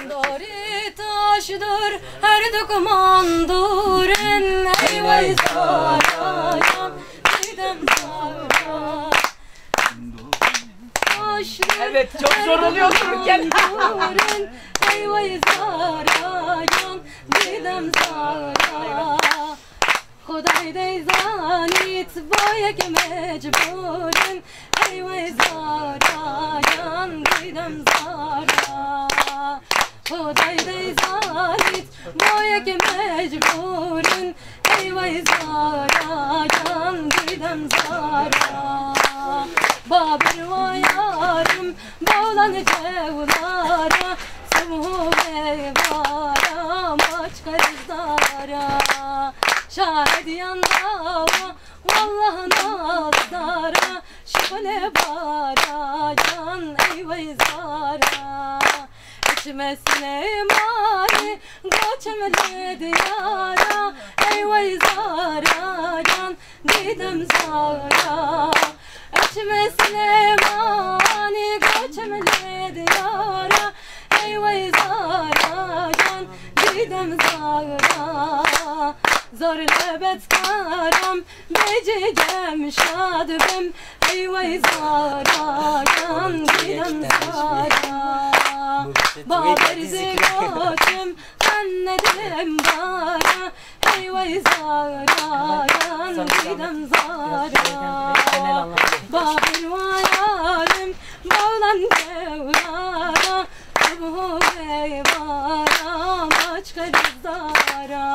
Dori taşdır her dokmandır ey vay zarayam gidem zara. Evet, çok zor oluyor dururken. Ey vay zarayam gidem zara. Xuday dey zanit boyek mecburin ey vay zarayam gidem zara. Xuday dey zanit boyek mecburin ey vay zarayam gidem zara. Babır vayarım bağlan cevlara, Sumu beyvaram açka izdara. Şahid yanda vallahi nazdara, Şifale bara can ey vay zara. İçmesine mari göçemle diyara, ey vay zara can gidem zara. İçmesine mani göçemle diyara, ey vay zara can gidem zara. Zor lebet karam becegem şadım ey vay zara can gidem zara. Baber zigotum annedim bara, ey vay zara can gidem zara. Baber vayarım bağlan devlara, Sumu beyvaram açka izdara.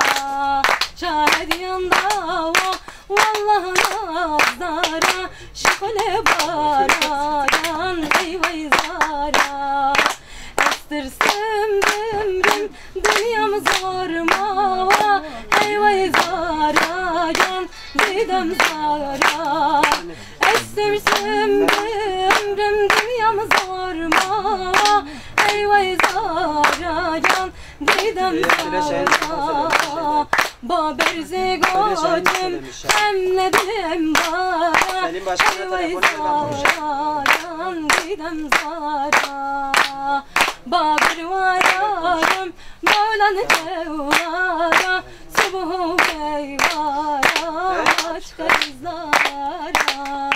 Şahid yanda vallahi nazdara, Şifale bara can ey vay zara. Estirsim ömrüm dünyam zorma, ey vay zara can gidem zara. Estirsim ömrüm dünyam zorma, ey vay zara can gidem zara. Baber zigotum hem ne dilim bara, ey vay zara can gidem zara. Baber vayarım bağlan cevlara, Sumu beyvaram açka izdara.